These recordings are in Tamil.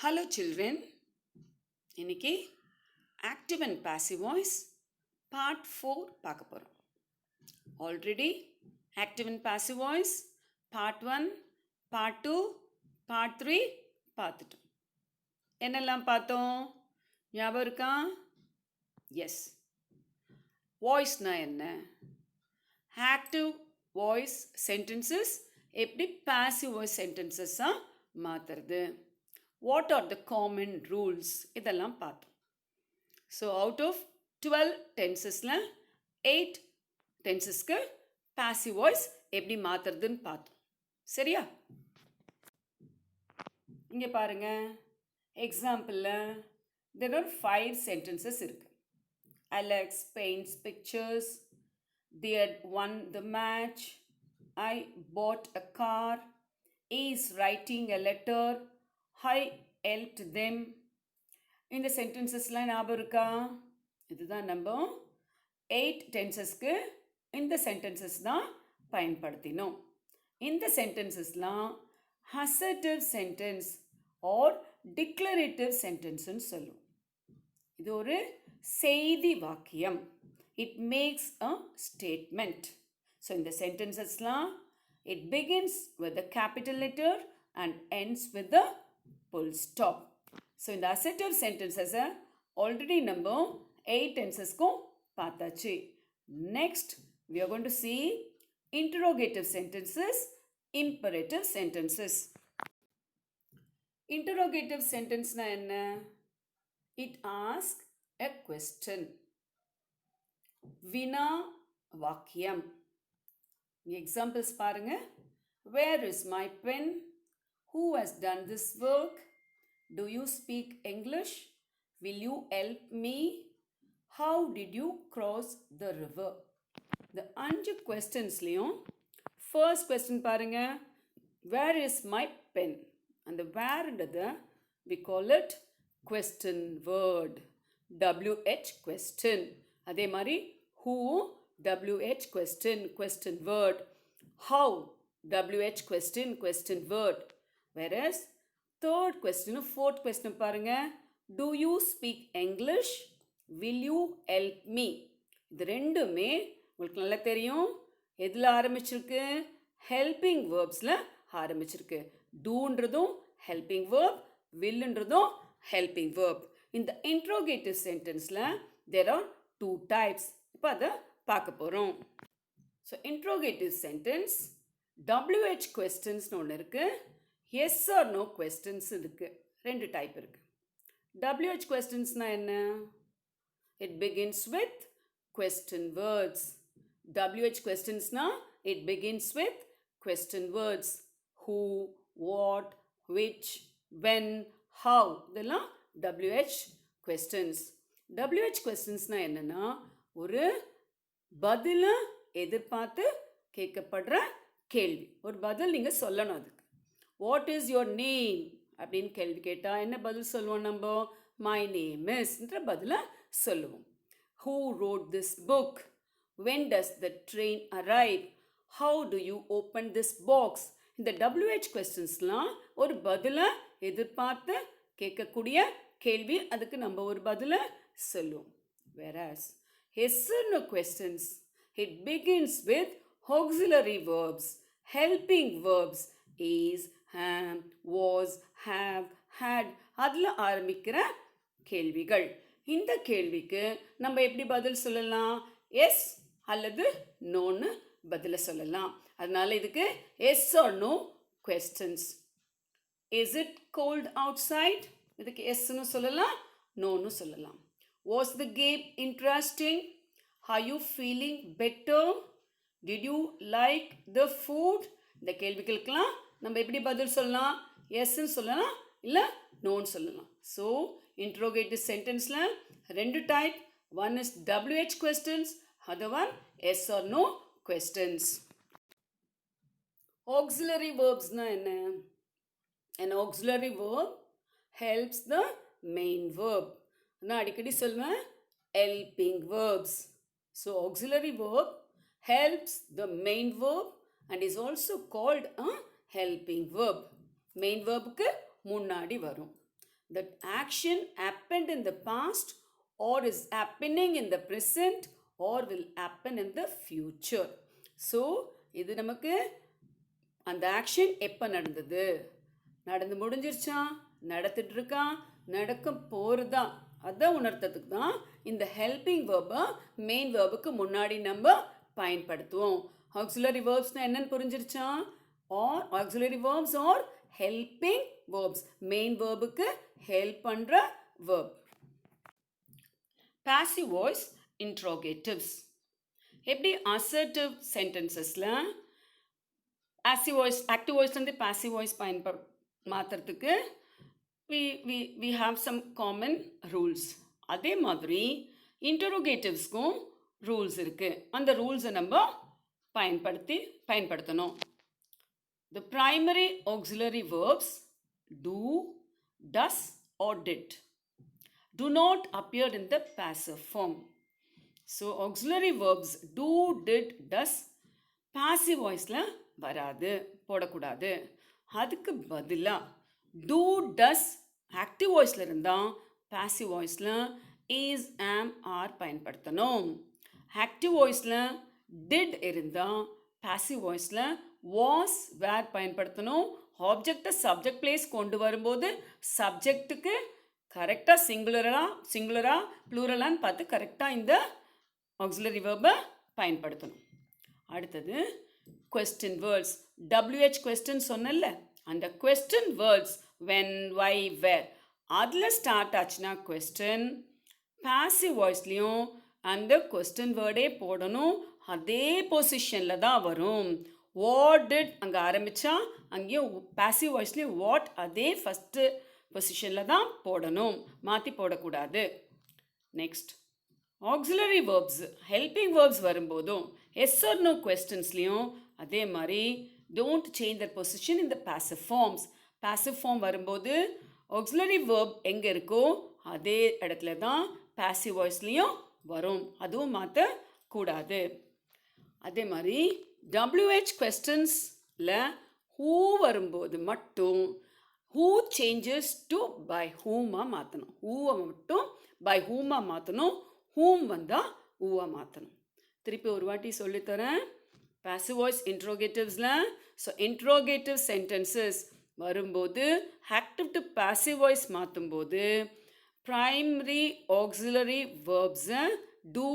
Hello children, இன்னைக்கு active and passive voice part 4 பார்க்க போறோம். Already active and passive voice part 1, part 2, part 3 பார்த்துட்டோம். என்னெல்லாம் பார்த்தோம்? ஞாபகம் இருக்கா? Yes. வாய்ஸ்னா என்ன? Active voice sentences எப்படி passive voice sentences-ஆ மாத்துறது? What are the common rules? இதெல்லாம் பார்த்தோம். So out of 12 tensesல 8 tensesக்கு passive voice எப்படி மாத்துறதுன்னு பார்த்தோம். சரியா? இங்க பாருங்க. எக்ஸாம்பிள்ல there are 5 sentences இருக்கு. Alex paints pictures. They had won the match. I bought a car. He is writing a letter. I helped them. இந்த சென்டென்சஸ்லாம் ஞாபகம் இருக்கா? இதுதான் நம்ம 8 டென்சஸ்க்கு இந்த சென்டென்சஸ் தான் பயன்படுத்தினோம். இந்த சென்டென்சஸ்லாம் அசர்ட்டிவ் சென்டென்ஸ் ஆர் டிக்ளரேட்டிவ் சென்டென்ஸ்னு சொல்லுவோம். இது ஒரு செய்தி வாக்கியம். It makes a statement. So இந்த சென்டென்சஸ்லாம் it begins with a capital letter and ends with a full stop. So in the assertive sentences already number 8 tenses ko paathachi. Next we are going to see interrogative sentences, imperative sentences. Interrogative sentence na enna? It asks a question. Vina vakyam. Examples parunga. Where is my pen? Who has done this work? Do you speak English? Will you help me? How did you cross the river? The 5 questionsலையும் first question பாருங்க. Where is my pen? And the whereன்றத we call it question word. WH question. அதே மாதிரி who WH question, question word. How WH question, question word. Whereas third question, fourth question பாருங்க. Do you speak English? Will you help me? இது ரெண்டுமே உங்களுக்கு நல்லா தெரியும். எதில் ஆரம்பிச்சிருக்கு? ஹெல்பிங் வேர்ப்ஸில் ஆரம்பிச்சிருக்கு. டூன்றதும் ஹெல்பிங் வேர்ப், வில்லுன்றதும் ஹெல்பிங் வேர்ப். இந்த இன்ட்ரோகேட்டிவ் சென்டென்ஸில் there are 2 types. இப்போ அதை பார்க்க போகிறோம். So interrogative sentence WH questions ஒன்று இருக்குது. yes or no questions இருக்கு. ரெண்டு டைப் இருக்கு. WH questionsனா என்ன? It begins with question words. WH questionsனா it begins with question words. Who, what, which, when, how. இதெல்லாம் WH questions. WH questionsனா என்னன்னா ஒரு பதில எதிர்பார்த்து கேட்கப்படுற கேள்வி. ஒரு பதில் நீங்கள் சொல்லணும் அதுக்கு. வாட் இஸ் யுவர் நேம் அப்படின்னு கேள்வி கேட்டால் என்ன பதில் சொல்லுவோம் நம்ம? மை நேம் இஸ்ன்ற பதிலை சொல்லுவோம். Who wrote this book? When does the train arrive? How to you open this box? இந்த WH கொஸ்டின்ஸ்லாம் ஒரு பதிலை எதிர்பார்த்து கேட்கக்கூடிய கேள்வி. அதுக்கு நம்ம ஒரு பதிலை சொல்லுவோம். வேராஸ் எஸ்ஸர்னு questions it begins with auxiliary verbs, helping verbs. is, am, was, have, had அதில் ஆரம்பிக்கிற கேள்விகள். இந்த கேள்விக்கு நம்ம எப்படி பதில் சொல்லலாம்? எஸ் அல்லது நோன்னு பதில சொல்லலாம். அதனால இதுக்கு yes or no questions. Is it cold outside? இதுக்கு எஸ்ன்னு சொல்லலாம், நோன்னு சொல்லலாம். Was the game interesting? Are you feeling better? Did you like the food? இந்த கேள்விகளுக்கெல்லாம் நம்ம எப்படி பதில் சொல்லலாம்? எஸ்ன்னு சொல்லலாம், இல்லை நோன்னு சொல்லலாம். ஸோ இன்ட்ரோகேட்டிவ் சென்டென்ஸில் ரெண்டு type. One is WH questions, other one yes or no questions. Auxiliary வேர்ப்ஸ்னா என்ன? An auxiliary verb helps the main verb. நான் அடிக்கடி சொல்வேன் helping verbs. So auxiliary verb helps the main verb and is also called a helping verb. Main verbுக்கு முன்னாடி வரும். that action happened in the past or is happening in the present or will happen in the future. So இது நமக்கு அந்த ஆக்ஷன் எப்போ நடந்தது, நடந்து முடிஞ்சிருச்சா, நடத்திட்டு இருக்கா, நடக்க போகிறதா, அதை உணர்த்ததுக்கு தான் இந்த ஹெல்பிங் வேர்பை மெயின் வேர்புக்கு முன்னாடி நம்ம பயன்படுத்துவோம். ஆக்சிலரி வேர்ப்ஸ்னால் என்னன்னு புரிஞ்சிருச்சா? Or auxiliary verbs are helping verbs, main வேர்புக்கு ஹெல்ப் பண்ணுற வேர்ப். பாசிவ் வாய்ஸ் இன்ட்ரோகேட்டிவ்ஸ் எப்படி அசர்ட்டிவ் சென்டென்சஸில் ஆக்டிவ் வாய்ஸ்லேருந்து பாசிவ் வாய்ஸ் மாற்றுறதுக்கு we have some common rules. அதே மாதிரி இன்டரோகேட்டிவ்ஸ்க்கும் ரூல்ஸ் இருக்குது. அந்த ரூல்ஸை நம்ம பயன்படுத்தணும். The primary auxiliary verbs do, does or did do not appear in the passive form. So auxiliary verbs do, did, does passive voiceல வராது, போடக்கூடாது. அதுக்கு பதிலாக do, does ஆக்டிவ் வாய்ஸில் இருந்தால் பாசிவ் வாய்ஸில் இஸ், ஆம், ஆர் பயன்படுத்தணும். ஆக்டிவ் வாய்ஸில் டிட் இருந்தால் பாசிவ் வாய்ஸில் வாஸ், வேர் பயன்படுத்தணும். ஆப்ஜெக்டை சப்ஜெக்ட் பிளேஸ் கொண்டு வரும்போது சப்ஜெக்ட்டுக்கு கரெக்டாக சிங்குலரா ப்ளூரலான்னு பார்த்து கரெக்டாக இந்த ஆக்சிலரி வேர்பை பயன்படுத்தணும். அடுத்தது கொஸ்டின் வேர்ட்ஸ். WH கொஸ்டின் சொன்னல, அந்த question words when, why, where அதில் ஸ்டார்ட் ஆச்சுன்னா கொஸ்டின், பாசிவ் வாய்ஸ்லேயும் அந்த கொஸ்டின் வேர்டே போடணும். அதே பொசிஷனில் தான் வரும். வாட் டிட் அங்கே ஆரம்பித்தா அங்கேயும் பாசிவ் வாய்ஸ்லேயும் வாட் அதே ஃபஸ்ட்டு பொசிஷனில் தான் போடணும், மாற்றி போடக்கூடாது. Next auxiliary verbs, helping verbs வரும்போதும் எஸ் ஆர் நோ கொஸ்டின்ஸ்லேயும் அதே மாதிரி don't change the position in the passive forms. Passive form வரும்போது ஆக்சிலரி வேர்ப் எங்கே இருக்கோ அதே இடத்துல தான் பாசிவ் வாய்ஸ்லேயும் வரும், அதுவும் மாற்றக்கூடாது. அதே மாதிரி WH கொஸ்டின்ஸில் ஹூ வரும்போது மட்டும் ஹூ சேஞ்சஸ் டு பை ஹூமாக மாற்றணும். ஹூவை மட்டும் பை ஹூமாக மாற்றணும், ஹூம் வந்தால் ஹூவாக மாற்றணும். திருப்பி ஒரு வாட்டி சொல்லித்தரேன். பாசிவ் வாய்ஸ் இன்ட்ரோகேட்டிவ்ஸில் ஸோ இன்ட்ரோகேட்டிவ் சென்டென்சஸ் வரும்போது ஆக்டிவ் டு பாசிவ் வாய்ஸ் மாற்றும்போது ப்ரைமரி ஆக்சிலரி வேர்ப்ஸை டூ,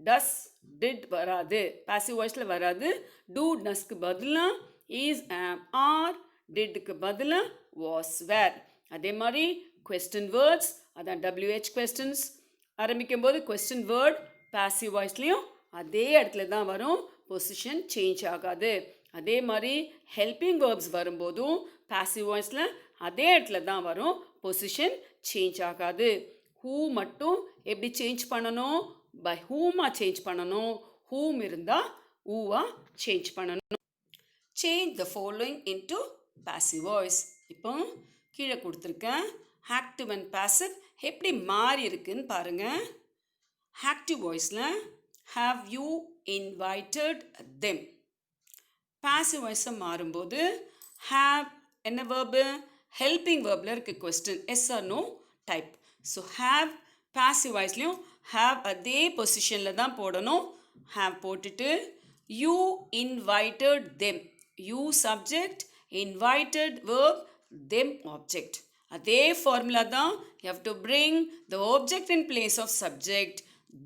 டஸ், டிட் வராது, பாசிவ் வாய்ஸில் வராது. டூ, டஸ்க்கு பதிலாக இஸ், ஆம், ஆர், டிட்டுக்கு பதிலாக வாஸ், வேர். அதே மாதிரி கொஸ்டின் வேர்ட்ஸ், அதான் WH கொஸ்டின்ஸ் ஆரம்பிக்கும் போது கொஸ்டின் வேர்ட் பாசிவ் வாய்ஸ்லேயும் அதே இடத்துல தான் வரும், பொசிஷன் சேஞ்ச் ஆகாது. அதே மாதிரி ஹெல்பிங் வேர்ப்ஸ் வரும்போதும் பாசிவ் வாய்ஸில் அதே இடத்துல தான் வரும், பொசிஷன் சேஞ்ச் ஆகாது. ஹூ மட்டும் எப்படி சேஞ்ச் பண்ணணும், பை ஹூமாக சேஞ்ச் பண்ணணும். ஹூம் இருந்தால் ஊவா சேஞ்ச் பண்ணணும். Change the following into passive voice. இப்போ கீழே கொடுத்துருக்கேன் ஆக்டிவ் அண்ட் பாசிவ் எப்படி மாறி இருக்குன்னு பாருங்கள். ஆக்டிவ் வாய்ஸில் have you invited them. Passive வாய்ஸை மாறும்போது have என்ன வேர்பு, ஹெல்பிங் வேர்பில் இருக்க question yes or no type. So have passive வாய்ஸ்லேயும் have அதே பொசிஷனில் தான் போடணும். have போட்டுட்டு you invited them, you subject, invited verb, them object. அதே ஃபார்முலா தான். you have to bring the object in place of subject.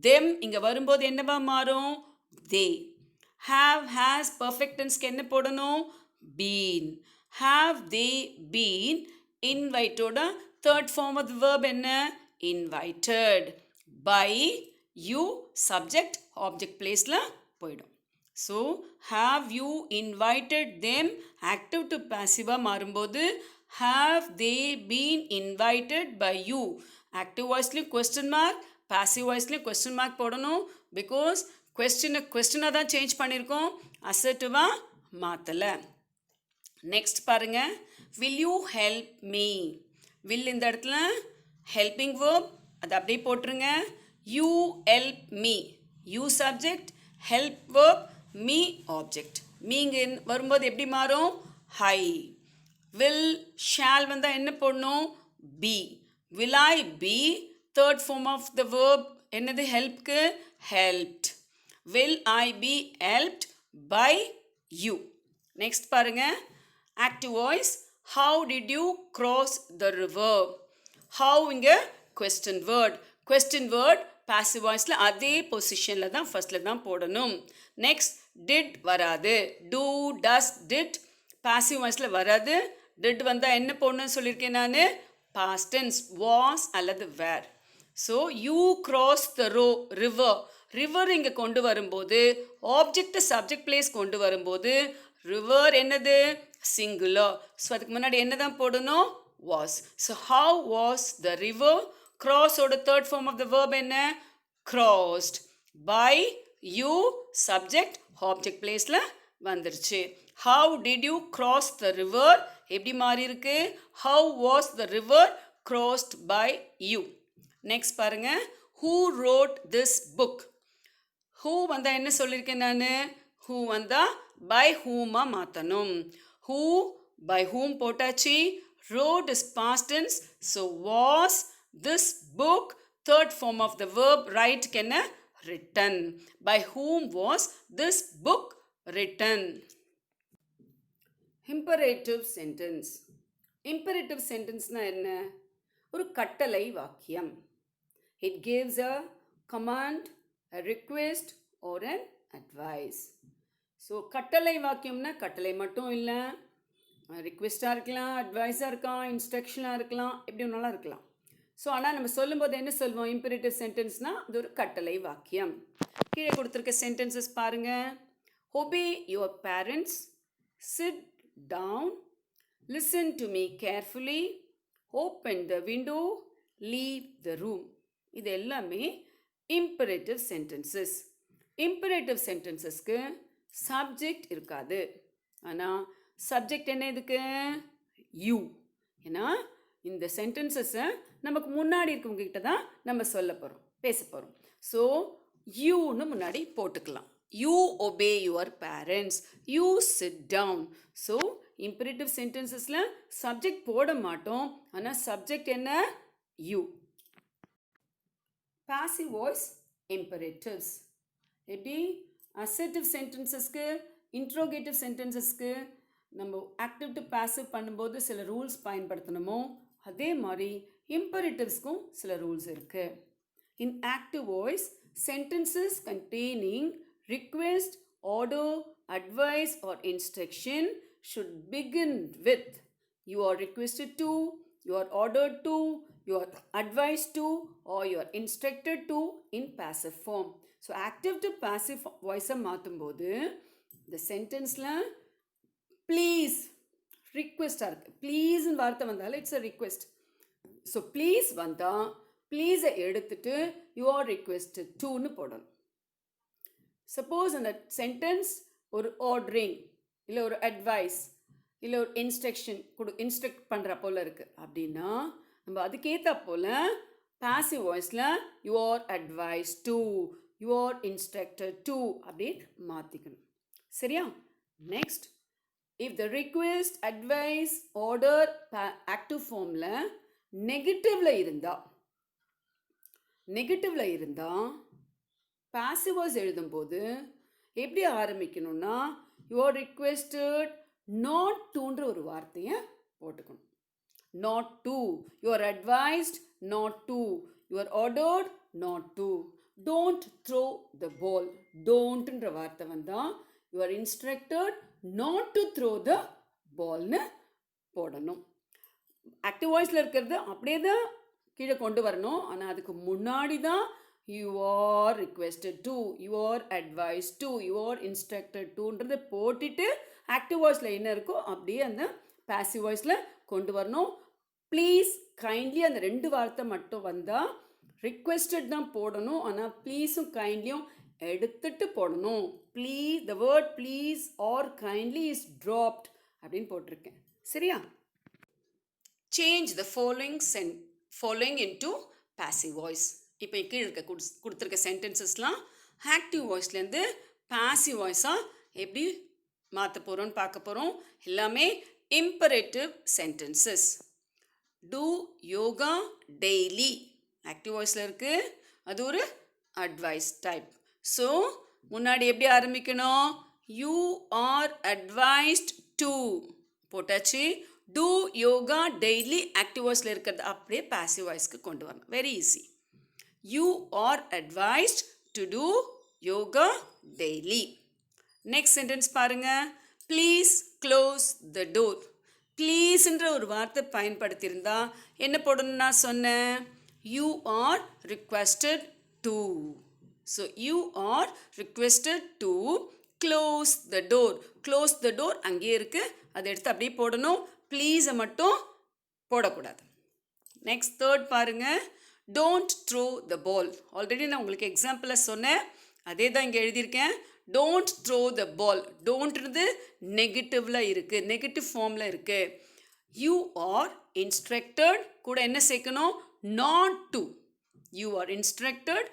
them இங்கே வரும்போது என்னவா மாறும், they. have, has, perfect tense என்ன போடணும், been. have they been invited, third form of the verb என்ன, invited. by you subject object placeல போயிடும். So have you invited them active to passive மாறும்போது have they been invited by you. active voiceலையும் question mark, passive voiceலையும் question mark போடணும். பிகாஸ் கொஸ்டினை தான் சேஞ்ச் பண்ணியிருக்கோம், அசர்ட்டிவாக மாற்றலை. நெக்ஸ்ட் பாருங்கள், will you help me. Will இந்த இடத்துல ஹெல்பிங் வேர்ப், அதை அப்படியே போட்டுருங்க. You help me, you subject, help verb, me object. மீங்க வரும்போது எப்படி மாறும், ஹை. வில் ஷால் வந்தால் என்ன போடணும், be. Will I be? Third form of the verb என்னது helpக்கு helped. Will I be helped by you? Next பாருங்க active voice. How did you cross the river? How இங்க question word. Question word passive voiceல அதே பொசிஷன்ல தான் ஃபர்ஸ்ட்ல தான் போடணும். நெக்ஸ்ட் did வராது. do, does, did passive voiceல வராது. did வந்தா என்ன போடணும்னு சொல்லியிருக்கேன் நான் past tense was அல்லது were. So you cross the river. River இங்கே கொண்டு வரும்போது ஆப்ஜெக்ட் சப்ஜெக்ட் பிளேஸ் கொண்டு வரும்போது ரிவர் என்னது சிங்குலர். ஸோ அதுக்கு முன்னாடி என்ன தான் போடணும் was. ஸோ how was the river? crossோட third form of the verb என்ன crossed. by you subject object placeல வந்துருச்சு. how did you cross the river? எப்படி மாறி இருக்கு how was the river crossed by you? Next பாருங்க who wrote this book? who வந்தா என்ன சொல்லியிருக்கேன் நான் who வந்தா by whom மாற்றணும். who by whom போட்டாச்சு. wrote is past tense. so was this book third form of the verb write என்ன written. by whom was this book written? imperative sentence. imperative sentenceனா என்ன ஒரு கட்டளை வாக்கியம். it gives a command, a request or an advice. So கட்டளை வாக்கியம்னா கட்டளை மட்டும் இல்லை ரிக்வெஸ்டாக இருக்கலாம் அட்வைஸாக இருக்கலாம் இன்ஸ்ட்ரக்ஷனாக இருக்கலாம் எப்படி ஒன்றாலும் இருக்கலாம். ஸோ ஆனால் நம்ம சொல்லும்போது என்ன சொல்லுவோம் இம்பரேட்டிவ் சென்டென்ஸ்னால் அது ஒரு கட்டளை வாக்கியம். கீழே கொடுத்துருக்க சென்டென்சஸ் பாருங்கள். obey your parents, sit down, listen to me carefully, open the window, leave the room. இது எல்லாமே imperative sentences. imperative sentencesக்கு subject இருக்காது. ஆனால் subject என்ன இதுக்கு you. ஏன்னா இந்த சென்டென்சஸை நமக்கு முன்னாடி இருக்கவங்க கிட்ட தான் நம்ம சொல்ல போகிறோம் பேச போகிறோம். ஸோ யூன்னு முன்னாடி போட்டுக்கலாம். you obey your parents, you sit down. So imperative sentencesல subject போட மாட்டோம். ஆனால் subject என்ன you. passive voice imperatives எப்படி assertive sentencesக்கு interrogative sentencesக்கு நம்ம active to passive பண்ணும்போது சில ரூல்ஸ் பயன்படுத்தணுமோ அதே மாதிரி imperatives-க்கும் சில ரூல்ஸ் இருக்கு. in active voice sentences containing request, order, advice or instruction should begin with you are requested to, you are ordered to, you are advised to or you are instructed to in passive form. So active to passive voice மாற்றும்போது இந்த சென்டென்ஸில் ப்ளீஸ் ரிக்வெஸ்டாக இருக்குது. ப்ளீஸ்ன்னு வார்த்தை வந்தாலும் it's a request. So please வந்தால் ப்ளீஸை எடுத்துட்டு யூ ஆர் ரிக்வெஸ்டட் டுன்னு போடணும். சப்போஸ் அந்த சென்டென்ஸ் ஒரு ஆர்டரிங் இல்லை ஒரு அட்வைஸ் இல்லை ஒரு இன்ஸ்ட்ரக்ட் பண்ணுற போல் இருக்குது அப்படின்னா நம்ம அதுக்கேற்ற போல் பாசிவ் வாய்ஸில் you are advice to, you are instructed to அப்படின்னு மாற்றிக்கணும். சரியா? Next, if the request, advice, order active ஃபார்மில் நெகட்டிவில் இருந்தால் பாசிவ் வாய்ஸ் எழுதும்போது எப்படி ஆரம்பிக்கணும்னா யூ ஆர் ரிக்வெஸ்டட் நாட் டுன்ற ஒரு வார்த்தையை போட்டுக்கணும். not to, you are advised not to, you are ordered not to, don't throw the ball, don't ன்ற வார்த்தை வந்தா you are instructed not to throw the ball னு போடணும். ஆக்டிவ் வாய்ஸில் இருக்கிறது அப்படியே தான் கீழே கொண்டு வரணும். ஆனால் அதுக்கு முன்னாடி தான் you are requested to, you are advised to, you are instructed toன்றதை போட்டுட்டு ஆக்டிவ் வாய்ஸில் என்ன இருக்கோ அப்படியே அந்த பாசிவ் வாய்ஸில் கொண்டு வரணும். ப்ளீஸ், கைண்ட்லி அந்த ரெண்டு வார்த்தை மட்டும் வந்தால் ரிக்வெஸ்டட் தான் போடணும். ஆனால் ப்ளீஸும் கைண்ட்லியும் எடுத்துட்டு போடணும். Please, the word please or kindly is dropped அப்படின்னு போட்டிருக்கேன். சரியா? Change the following into passive voice. இப்போ கீழே இருக்க கொடுத்துருக்க சென்டென்சஸ்லாம் ஆக்டிவ் வாய்ஸ்லேருந்து பாசிவ் வாய்ஸாக எப்படி மாற்ற போகிறோன்னு பார்க்க போகிறோம். எல்லாமே imperative sentences. do yoga daily. Active வாய்ஸில் இருக்குது, அது ஒரு அட்வைஸ் டைப். ஸோ முன்னாடி எப்படி ஆரம்பிக்கணும்? யூ ஆர் அட்வைஸ்ட் டு போட்டாச்சு. டூ யோகா டெய்லி ஆக்டிவ் வாய்ஸில் இருக்கிறது அப்படியே பாசிவ் வாய்ஸ்க்கு கொண்டு வரணும். Very easy. You are advised to do yoga daily. Next sentence பாருங்க. Please close the door. ப்ளீஸ்ன்ற ஒரு வார்த்தை பயன்படுத்தியிருந்தா என்ன போடணும்னு நான் சொன்னேன்? You are requested to. So you are requested to close the door. Close the door அங்கேயே இருக்குது, அதை எடுத்து அப்படியே போடணும். ப்ளீஸை மட்டும் போடக்கூடாது. நெக்ஸ்ட் தேர்ட் பாருங்க. Don't throw the ball. Already நான் உங்களுக்கு எக்ஸாம்பிளில் சொன்னேன், அதே தான் இங்கே எழுதியிருக்கேன். டோன்ட் த்ரோ த பால். டோன்ட்றது நெகட்டிவில் இருக்குது, நெகட்டிவ் ஃபார்மில் இருக்குது. யூ ஆர் இன்ஸ்ட்ரக்டட் கூட என்ன சேர்க்கணும்? Not to. You are instructed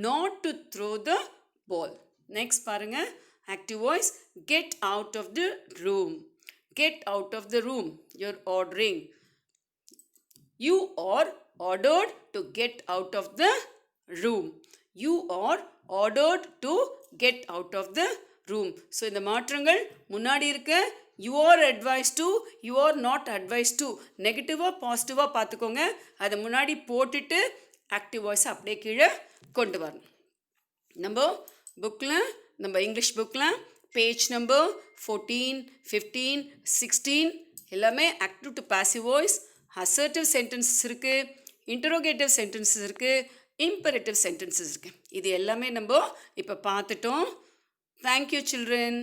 not to throw the ball. Next பாருங்க. Active voice. Get out of the room. Get out of the room. You're ordering. You are ordered to get out of the room. You are ordered to get out of the room. So இந்த மாற்றங்கள் முன்னாடி இருக்க you are advised to, you are not advised to, நெகட்டிவாக பாசிட்டிவாக பார்த்துக்கோங்க. அதை முன்னாடி போட்டுட்டு ஆக்டிவ் வாய்ஸ் அப்படியே கீழே கொண்டு வரணும். நம்ம புக்கில், நம்ம இங்கிலீஷ் புக்கில் பேஜ் நம்பர் 14, 15, 16 எல்லாமே active to passive voice, assertive sentences இருக்குது, இன்டரோகேட்டிவ் சென்டென்சஸ் இருக்குது, இம்பரேட்டிவ் சென்டென்சஸ் இருக்குது. இது எல்லாமே நம்ம இப்போ பார்த்துட்டோம். Thank you children.